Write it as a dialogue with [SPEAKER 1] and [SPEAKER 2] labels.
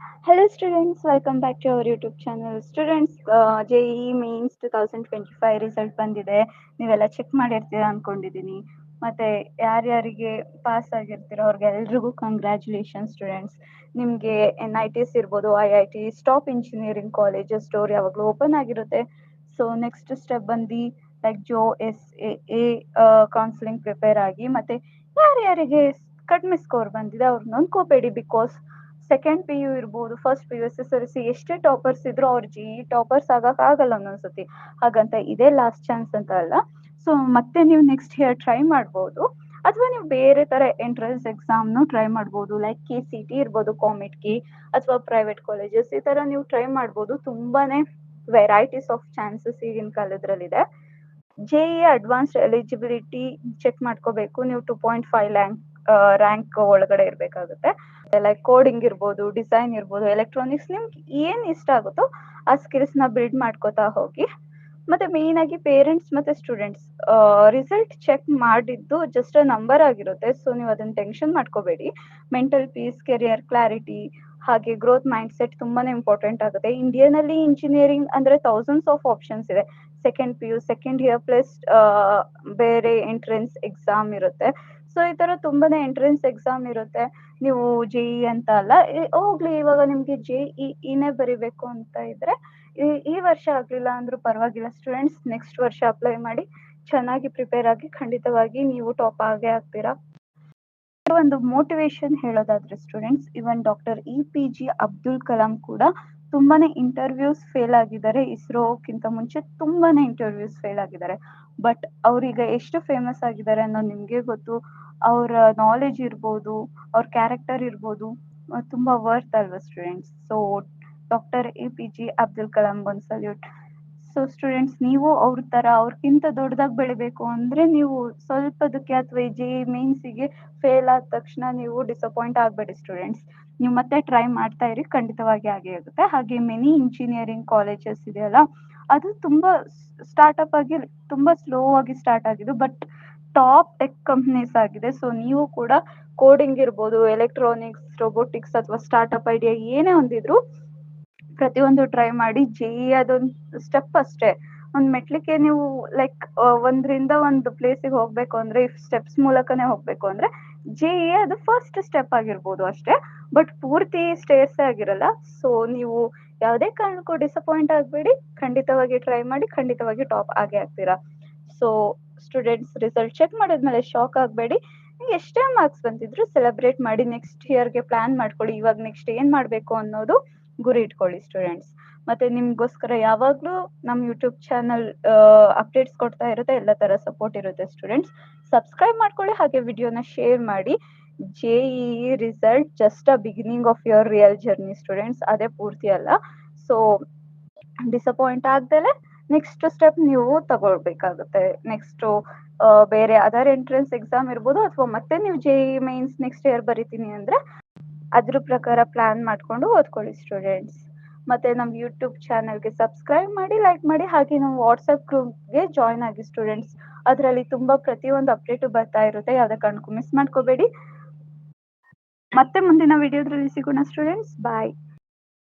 [SPEAKER 1] Hello students, welcome back to our YouTube channel. Students, JEE Mains 2025 result ಬಂದಿದೆ. ನೀವೆಲ್ಲ check ಮಾಡಿರ್ತೀರ ಅನ್ಕೊಂಡಿದ್ದೀನಿ. ಮತ್ತೆ ಯಾರ್ಯಾರಿಗೆ ಪಾಸ್ ಆಗಿರ್ತೀರೋ ಅವ್ರಿಗೆಲ್ರಿಗೂ ಕಂಗ್ರ್ಯಾಚುಲೇಷನ್ ಸ್ಟೂಡೆಂಟ್ಸ್. ನಿಮಗೆ NITs ಇರ್ಬೋದು, IITs, top engineering colleges door ಯಾವಾಗಲೂ ಓಪನ್ ಆಗಿರುತ್ತೆ. ಸೊ ನೆಕ್ಸ್ಟ್ ಸ್ಟೆಪ್ ಬಂದು ಲೈಕ್ JOSAA ಕೌನ್ಸಿಲಿಂಗ್ ಪ್ರಿಪೇರ್ ಆಗಿ, ಮತ್ತೆ ಯಾರ್ಯಾರಿಗೆ ಕಡಿಮೆ ಸ್ಕೋರ್ ಬಂದಿದೆ ಅವ್ರು ನೊಂದ್ಕೋಬೇಡಿ. ಬಿಕಾಸ್ ಸೆಕೆಂಡ್ PU ಇರ್ಬೋದು, ಫಸ್ಟ್ PU SSLC ಎಷ್ಟೇ ಟಾಪರ್ಸ್ ಇದ್ರು ಅವ್ರು JEE ಟಾಪರ್ಸ್ ಆಗಲ್ಲ ಒಂದೊಂದ್ಸತಿ. ಹಾಗಂತ ಇದೇ ಲಾಸ್ಟ್ ಚಾನ್ಸ್ ಅಂತ ಅಲ್ಲ. ಸೊ ಮತ್ತೆ ನೀವು ನೆಕ್ಸ್ಟ್ ಇಯರ್ ಟ್ರೈ ಮಾಡ್ಬೋದು, ಅಥವಾ ನೀವು ಬೇರೆ ತರ ಎಂಟ್ರೆನ್ಸ್ ಎಕ್ಸಾಮ್ನು ಟ್ರೈ ಮಾಡ್ಬೋದು. ಲೈಕ್ KCT ಇರ್ಬೋದು, ಕಾಮೆಟ್ಗೆ, ಅಥವಾ ಪ್ರೈವೇಟ್ ಕಾಲೇಜಸ್, ಈ ತರ ನೀವು ಟ್ರೈ ಮಾಡ್ಬೋದು. ತುಂಬಾನೇ ವೆರೈಟೀಸ್ ಆಫ್ ಚಾನ್ಸಸ್ ಈಗಿನ ಕಾಲದ್ರಲ್ಲಿದೆ. JEE ಅಡ್ವಾನ್ಸ್ಡ್ ಎಲಿಜಿಬಿಲಿಟಿ ಚೆಕ್ ಮಾಡ್ಕೋಬೇಕು. ನೀವು 2.5 ರ್ಯಾಂಕ್ ಒಳಗಡೆ ಇರಬೇಕಾಗುತ್ತೆ. ಲೈಕ್ ಕೋಡಿಂಗ್ ಇರ್ಬೋದು, ಡಿಸೈನ್ ಇರ್ಬೋದು, ಎಲೆಕ್ಟ್ರಾನಿಕ್ಸ್, ನಿಮ್ಗೆ ಏನ್ ಇಷ್ಟ ಆಗುತ್ತೋ ಆ ಸ್ಕಿಲ್ಸ್ ನ ಬಿಲ್ಡ್ ಮಾಡ್ಕೋತಾ ಹೋಗಿ. ಮತ್ತೆ ಮೇನ್ ಆಗಿ ಪೇರೆಂಟ್ಸ್ ಮತ್ತೆ ಸ್ಟೂಡೆಂಟ್ಸ್ ರಿಸಲ್ಟ್ ಚೆಕ್ ಮಾಡಿದ್ದು ಜಸ್ಟ್ ನಂಬರ್ ಆಗಿರುತ್ತೆ. ಸೊ ನೀವು ಅದನ್ನ ಟೆನ್ಷನ್ ಮಾಡ್ಕೋಬೇಡಿ. ಮೆಂಟಲ್ ಪೀಸ್, ಕೆರಿಯರ್ ಕ್ಲಾರಿಟಿ, ಹಾಗೆ ಗ್ರೋತ್ ಮೈಂಡ್ ಸೆಟ್ ತುಂಬಾನೇ ಇಂಪಾರ್ಟೆಂಟ್ ಆಗುತ್ತೆ. ಇಂಡಿಯಾನಲ್ಲಿ ಇಂಜಿನಿಯರಿಂಗ್ ಅಂದ್ರೆ ಥೌಸಂಡ್ಸ್ ಆಫ್ ಆಪ್ಷನ್ಸ್ ಇದೆ. Second PU, second year plus ಬೇರೆ ಎಂಟ್ರೆನ್ಸ್ ಎಕ್ಸಾಮ್ ಇರುತ್ತೆ. ಸೊ ಈ ತರ ತುಂಬಾನೇ ಎಂಟ್ರೆನ್ಸ್ ಎಕ್ಸಾಮ್ ಇರುತ್ತೆ. ನೀವು JEE ಅಂತ ಅಲ್ಲ, ಹೋಗ್ಲಿ ಇವಾಗ ನಿಮ್ಗೆ JEE ಬರಿಬೇಕು ಅಂತ ಇದ್ರೆ ಈ ವರ್ಷ ಆಗ್ಲಿಲ್ಲ ಅಂದ್ರೂ ಪರವಾಗಿಲ್ಲ ಸ್ಟೂಡೆಂಟ್ಸ್. ನೆಕ್ಸ್ಟ್ ವರ್ಷ ಅಪ್ಲೈ ಮಾಡಿ ಚೆನ್ನಾಗಿ ಪ್ರಿಪೇರ್ ಆಗಿ, ಖಂಡಿತವಾಗಿ ನೀವು ಟಾಪ್ ಆಗೇ ಆಗ್ತೀರಾ. ಒಂದು ಮೋಟಿವೇಶನ್ ಹೇಳೋದಾದ್ರೆ ಸ್ಟೂಡೆಂಟ್ಸ್, ಇವನ್ ಡಾಕ್ಟರ್ EPJ ಅಬ್ದುಲ್ ಕಲಾಂ ಕೂಡ ತುಂಬಾನೇ ಇಂಟರ್ವ್ಯೂಸ್ ಫೇಲ್ ಆಗಿದ್ದಾರೆ. ಇಸ್ರೋಕ್ಕಿಂತ ಮುಂಚೆ ತುಂಬಾನೇ ಇಂಟರ್ವ್ಯೂಸ್ ಫೇಲ್ ಆಗಿದ್ದಾರೆ. ಬಟ್ ಅವ್ರೀಗ ಎಷ್ಟು ಫೇಮಸ್ ಆಗಿದ್ದಾರೆ ಅನ್ನೋದು ನಿಮ್ಗೆ ಗೊತ್ತು. ಅವರ ನಾಲೆಜ್ ಇರ್ಬೋದು, ಅವ್ರ ಕ್ಯಾರೆಕ್ಟರ್ ಇರ್ಬೋದು, ತುಂಬಾ ವರ್ತ್ ಅಲ್ವಾ students. So doctor APJ Abdul Kalam ಒಂದು ಸಲ್ಯೂಟ್. ಸೊ ಸ್ಟೂಡೆಂಟ್ಸ್, ನೀವು ಅವ್ರ ತರ ಅವ್ರಕ್ಕಿಂತ ದೊಡ್ಡದಾಗಿ ಬೆಳಿಬೇಕು ಅಂದ್ರೆ ನೀವು ಸ್ವಲ್ಪದಕ್ಕೆ ಅಥವಾ JEE ಮೇನ್ಸಿಗೆ ಫೇಲ್ ಆದ ತಕ್ಷಣ ನೀವು ಡಿಸಪಾಯಿಂಟ್ ಆಗಬೇಡಿ ಸ್ಟೂಡೆಂಟ್ಸ್. ನೀವು ಮತ್ತೆ ಟ್ರೈ ಮಾಡ್ತಾ ಇರಿ, ಖಂಡಿತವಾಗಿ ಆಗೇ ಆಗುತ್ತೆ. ಹಾಗೆ ಮೆನಿ ಇಂಜಿನಿಯರಿಂಗ್ ಕಾಲೇಜಸ್ ಇದೆಯಲ್ಲ, ಅದು ತುಂಬಾ ಸ್ಟಾರ್ಟ್ಅಪ್ ಆಗಿ ತುಂಬಾ ಸ್ಲೋ ಆಗಿ ಸ್ಟಾರ್ಟ್ ಆಗಿದ್ದು, ಬಟ್ ಟಾಪ್ ಟೆಕ್ ಕಂಪ್ನೀಸ್ ಆಗಿದೆ. ಸೊ ನೀವು ಕೂಡ ಕೋಡಿಂಗ್ ಇರ್ಬೋದು, ಎಲೆಕ್ಟ್ರಾನಿಕ್ಸ್, ರೋಬೋಟಿಕ್ಸ್, ಅಥವಾ ಸ್ಟಾರ್ಟ್ಅಪ್ ಐಡಿಯಾ ಏನೇ ಒಂದಿದ್ರು ಪ್ರತಿಯೊಂದು ಟ್ರೈ ಮಾಡಿ. JEE ಅದೊಂದು ಸ್ಟೆಪ್ ಅಷ್ಟೇ, ಒಂದ್ ಮೆಟ್ಲಿಕ್ಕೆ. ನೀವು ಲೈಕ್ ಒಂದ್ರಿಂದ ಒಂದು ಪ್ಲೇಸಿಗೆ ಹೋಗ್ಬೇಕು ಅಂದ್ರೆ ಸ್ಟೆಪ್ಸ್ ಮೂಲಕನೇ ಹೋಗ್ಬೇಕು ಅಂದ್ರೆ JEE ಅದು ಫಸ್ಟ್ ಸ್ಟೆಪ್ ಆಗಿರ್ಬೋದು ಅಷ್ಟೇ, ಬಟ್ ಪೂರ್ತಿ ಸ್ಟೇರ್ಸ್ ಆಗಿರಲ್ಲ. ಸೊ ನೀವು ಯಾವುದೇ ಕಾರಣಕ್ಕೂ ಡಿಸಪಾಯಿಂಟ್ ಆಗಬೇಡಿ, ಖಂಡಿತವಾಗಿ ಟ್ರೈ ಮಾಡಿ, ಖಂಡಿತವಾಗಿ ಟಾಪ್ ಆಗೇ ಆಗ್ತೀರಾ. ಸೊ ಸ್ಟೂಡೆಂಟ್ಸ್, ರಿಸಲ್ಟ್ ಚೆಕ್ ಮಾಡಿದ್ಮೇಲೆ ಶಾಕ್ ಆಗಬೇಡಿ. ಎಷ್ಟೇ ಮಾರ್ಕ್ಸ್ ಬಂದಿದ್ರು ಸೆಲೆಬ್ರೇಟ್ ಮಾಡಿ. ನೆಕ್ಸ್ಟ್ ಇಯರ್ಗೆ ಪ್ಲಾನ್ ಮಾಡ್ಕೊಳ್ಳಿ, ಇವಾಗ ನೆಕ್ಸ್ಟ್ ಏನ್ ಮಾಡ್ಬೇಕು ಅನ್ನೋದು ಗುರಿ ಇಟ್ಕೊಳ್ಳಿ ಸ್ಟೂಡೆಂಟ್ಸ್. ಮತ್ತೆ ನಿಮ್ಗೋಸ್ಕರ ಯಾವಾಗ್ಲೂ ನಮ್ ಯೂಟ್ಯೂಬ್ ಚಾನಲ್ ಅಪ್ಡೇಟ್ಸ್ ಕೊಡ್ತಾ ಇರುತ್ತೆ, ಎಲ್ಲ ತರ ಸಪೋರ್ಟ್ ಇರುತ್ತೆ ಸ್ಟೂಡೆಂಟ್ಸ್. ಸಬ್ಸ್ಕ್ರೈಬ್ ಮಾಡ್ಕೊಳ್ಳಿ, ಹಾಗೆ ವಿಡಿಯೋನ ಶೇರ್ ಮಾಡಿ. JEE result just a beginning of your real journey students, ಅದೇ ಪೂರ್ತಿ ಅಲ್ಲ. ಸೊ ಡಿಸಪಾಯಿಂಟ್ ಆಗ್ದಲೆ ನೆಕ್ಸ್ಟ್ ಸ್ಟೆಪ್ ನೀವು ತಗೊಳ್ಬೇಕಾಗುತ್ತೆ. ನೆಕ್ಸ್ಟ್ ಬೇರೆ ಅದರ್ ಎಂಟ್ರೆನ್ಸ್ ಎಕ್ಸಾಮ್ ಇರ್ಬೋದು, ಅಥವಾ ಮತ್ತೆ ನೀವು JEE ಮೈನ್ಸ್ ನೆಕ್ಸ್ಟ್ ಇಯರ್ ಬರಿತೀನಿ ಅಂದ್ರೆ ಅದ್ರ ಪ್ರಕಾರ ಪ್ಲಾನ್ ಮಾಡ್ಕೊಂಡು ಓದ್ಕೊಳ್ಳಿ ಸ್ಟೂಡೆಂಟ್ಸ್. ಮತ್ತೆ ನಮ್ಮ ಯೂಟ್ಯೂಬ್ ಚಾನಲ್ಗೆ ಸಬ್ಸ್ಕ್ರೈಬ್ ಮಾಡಿ, ಲೈಕ್ ಮಾಡಿ, ಹಾಗೆ ನಮ್ಮ ವಾಟ್ಸಪ್ ಗ್ರೂಪ್ಗೆ ಜಾಯ್ನ್ ಆಗಿ ಸ್ಟೂಡೆಂಟ್ಸ್. ಅದರಲ್ಲಿ ತುಂಬಾ ಪ್ರತಿಯೊಂದು ಅಪ್ಡೇಟು ಬರ್ತಾ ಇರುತ್ತೆ, ಯಾವುದೇ ಕಾರಣಕ್ಕೂ ಮಿಸ್ ಮಾಡ್ಕೋಬೇಡಿ. ಮತ್ತೆ ಮುಂದಿನ ವಿಡಿಯೋದ್ರಲ್ಲಿ ಸಿಗೋಣ ಸ್ಟೂಡೆಂಟ್ಸ್. ಬಾಯ್.